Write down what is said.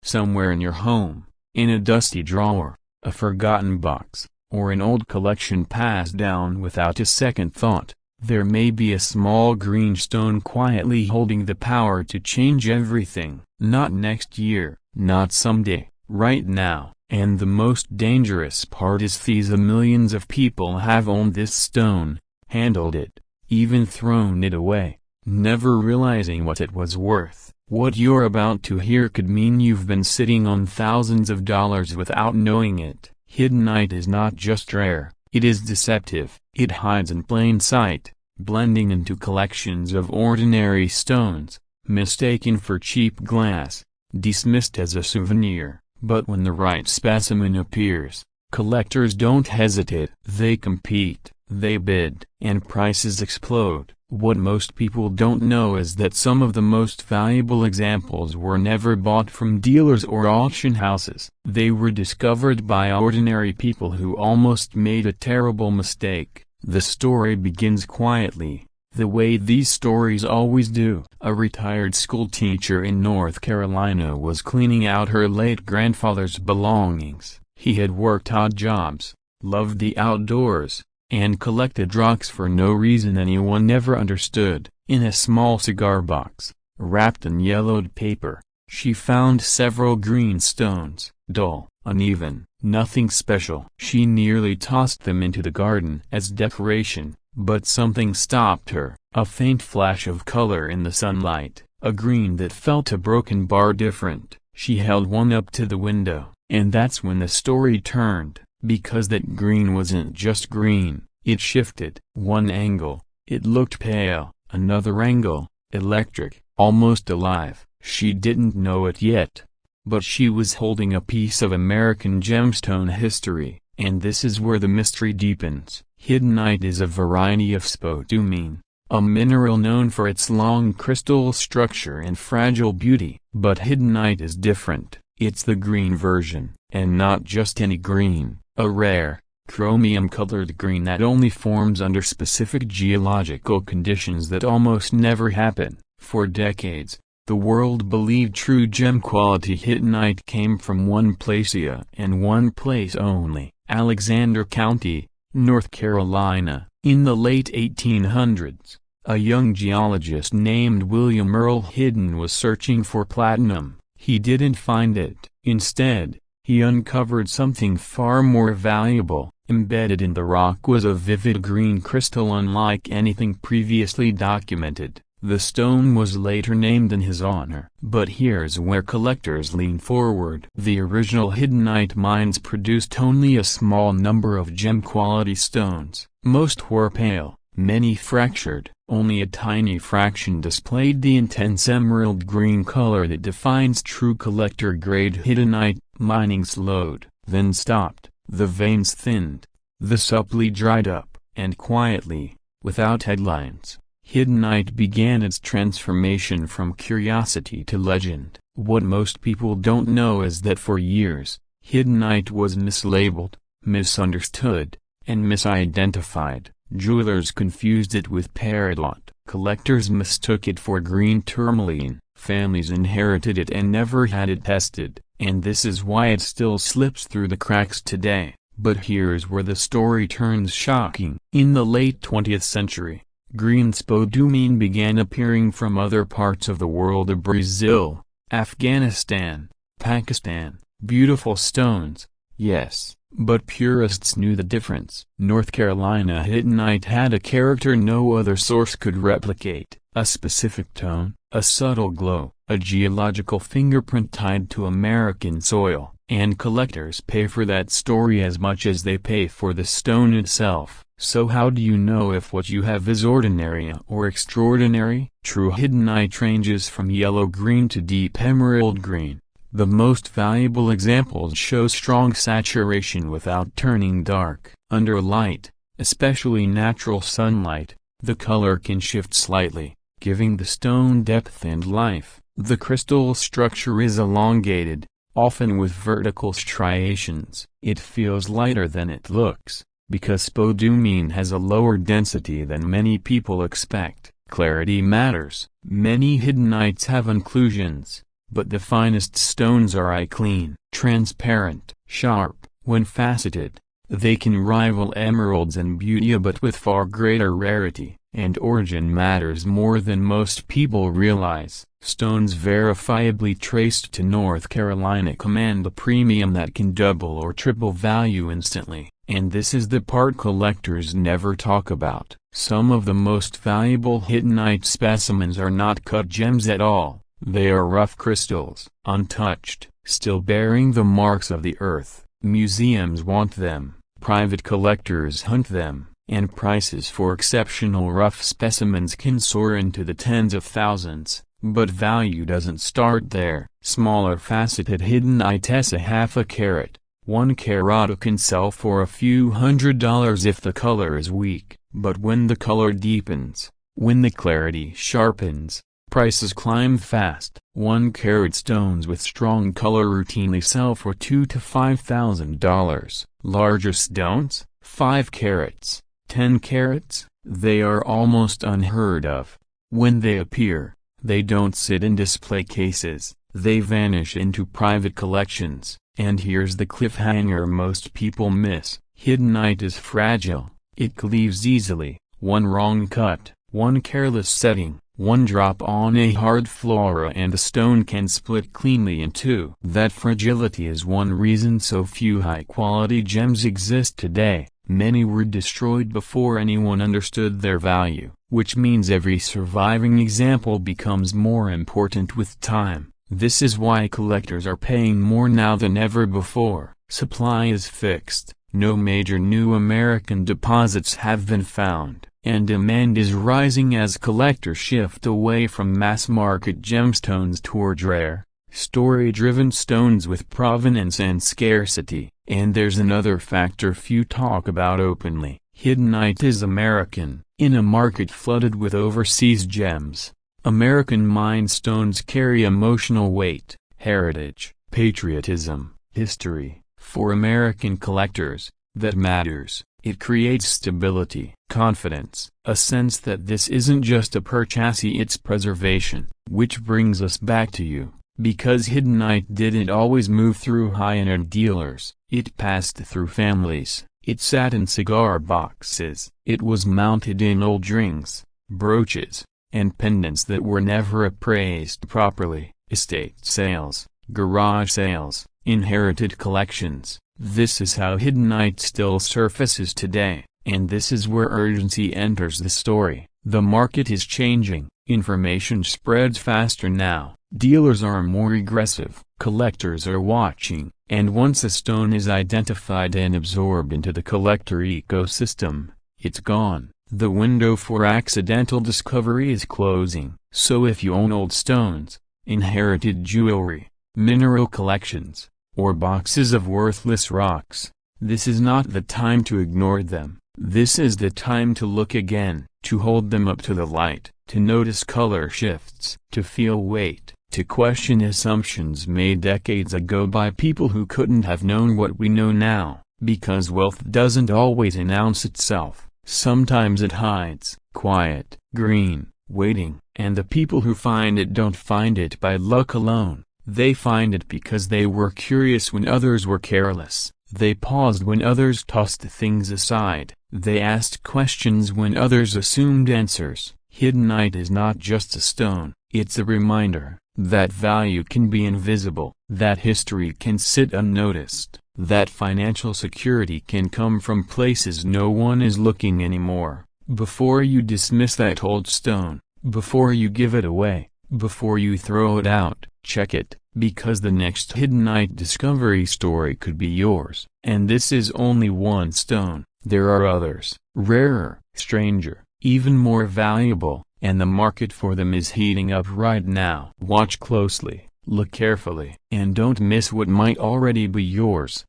somewhere in your home, in a dusty drawer, a forgotten box, or an old collection passed down without a second thought, there may be a small green stone quietly holding the power to change everything. Not next year, not someday, right now. And the most dangerous part is these millions of people have owned this stone, handled it, even thrown it away, never realizing what it was worth. What you're about to hear could mean you've been sitting on thousands of dollars without knowing it. Hiddenite is not just rare, it is deceptive. It hides in plain sight, blending into collections of ordinary stones, mistaken for cheap glass, dismissed as a souvenir. But when the right specimen appears, collectors don't hesitate. They compete, they bid, and prices explode. What most people don't know is that some of the most valuable examples were never bought from dealers or auction houses. They were discovered by ordinary people who almost made a terrible mistake. The story begins quietly, the way these stories always do. A retired school teacher in North Carolina was cleaning out her late grandfather's belongings. He had worked odd jobs, loved the outdoors, and collected rocks for no reason anyone ever understood. In a small cigar box, wrapped in yellowed paper, she found several green stones, dull, uneven, nothing special. She nearly tossed them into the garden as decoration, but something stopped her. A faint flash of color in the sunlight, a green that felt a broken bar different. She held one up to the window, and that's when the story turned. Because that green wasn't just green, it shifted. One angle, it looked pale, another angle, electric, almost alive. She didn't know it yet, but she was holding a piece of American gemstone history, and this is where the mystery deepens. Hiddenite is a variety of spodumene, a mineral known for its long crystal structure and fragile beauty. But hiddenite is different. It's the green version, and not just any green. A rare, chromium-colored green that only forms under specific geological conditions that almost never happen. For decades, the world believed true gem-quality hiddenite came from one place and one place only, Alexander County, North Carolina. In the late 1800s, a young geologist named William Earl Hidden was searching for platinum. He didn't find it. Instead, he uncovered something far more valuable. Embedded in the rock was a vivid green crystal unlike anything previously documented. The stone was later named in his honor. But here's where collectors lean forward. The original hiddenite mines produced only a small number of gem-quality stones. Most were pale, many fractured. Only a tiny fraction displayed the intense emerald green color that defines true collector-grade hiddenite. Mining slowed, then stopped, the veins thinned, the supply dried up, and quietly, without headlines, hiddenite began its transformation from curiosity to legend. What most people don't know is that for years, hiddenite was mislabeled, misunderstood, and misidentified. Jewelers confused it with peridot, collectors mistook it for green tourmaline, families inherited it and never had it tested, and this is why it still slips through the cracks today. But here's where the story turns shocking. In the late 20th century, green spodumene began appearing from other parts of the world. Brazil, Afghanistan, Pakistan. Beautiful stones, yes, but purists knew the difference. North Carolina hiddenite had a character no other source could replicate, a specific tone, a subtle glow, a geological fingerprint tied to American soil. And collectors pay for that story as much as they pay for the stone itself. So how do you know if what you have is ordinary or extraordinary? True hiddenite ranges from yellow-green to deep emerald green. The most valuable examples show strong saturation without turning dark. Under light, especially natural sunlight, the color can shift slightly, giving the stone depth and life. The crystal structure is elongated, often with vertical striations. It feels lighter than it looks, because spodumene has a lower density than many people expect. Clarity matters. Many hiddenites have inclusions, but the finest stones are clean, transparent, sharp. When faceted, they can rival emeralds in beauty but with far greater rarity, and origin matters more than most people realize. Stones verifiably traced to North Carolina command a premium that can double or triple value instantly, and this is the part collectors never talk about. Some of the most valuable Hiddenite specimens are not cut gems at all, they are rough crystals, untouched, still bearing the marks of the earth. Museums want them, private collectors hunt them, and prices for exceptional rough specimens can soar into the tens of thousands. But value doesn't start there. Smaller faceted Hiddenite, a half a carat, 1 carat can sell for a few $100s if the color is weak, but when the color deepens, when the clarity sharpens, prices climb fast. 1 carat stones with strong color routinely sell for $2,000 to $5,000. Larger stones, 5 carats, 10 carats, they are almost unheard of. When they appear, they don't sit in display cases, they vanish into private collections. And here's the cliffhanger most people miss: Hiddenite is fragile, it cleaves easily. One wrong cut, one careless setting, one drop on a hard flora and the stone can split cleanly in two. That fragility is one reason so few high-quality gems exist today. Many were destroyed before anyone understood their value, which means every surviving example becomes more important with time. This is why collectors are paying more now than ever before. Supply is fixed, no major new American deposits have been found, and demand is rising as collectors shift away from mass-market gemstones towards rare, story-driven stones with provenance and scarcity. And there's another factor few talk about openly. Hiddenite is American. In a market flooded with overseas gems, American mined stones carry emotional weight, heritage, patriotism, history. For American collectors, that matters. It creates stability, confidence, a sense that this isn't just a purchase, it's preservation. Which brings us back to you. Because Hiddenite didn't always move through high-end dealers, it passed through families, it sat in cigar boxes, it was mounted in old rings, brooches, and pendants that were never appraised properly. Estate sales, garage sales, inherited collections. This is how Hiddenite still surfaces today, and this is where urgency enters the story. The market is changing, information spreads faster now. Dealers are more aggressive, collectors are watching, and once a stone is identified and absorbed into the collector ecosystem, it's gone. The window for accidental discovery is closing. So if you own old stones, inherited jewelry, mineral collections, or boxes of worthless rocks, this is not the time to ignore them. This is the time to look again, to hold them up to the light, to notice color shifts, to feel weight, to question assumptions made decades ago by people who couldn't have known what we know now. Because wealth doesn't always announce itself, sometimes it hides, quiet, green, waiting, and the people who find it don't find it by luck alone. They find it because they were curious when others were careless, they paused when others tossed things aside, they asked questions when others assumed answers. Hiddenite is not just a stone, it's a reminder that value can be invisible, that history can sit unnoticed, that financial security can come from places no one is looking anymore. Before you dismiss that old stone, before you give it away, before you throw it out, check it, because the next Hiddenite discovery story could be yours. And this is only one stone, there are others, rarer, stranger, even more valuable, and the market for them is heating up right now. Watch closely, look carefully, and don't miss what might already be yours.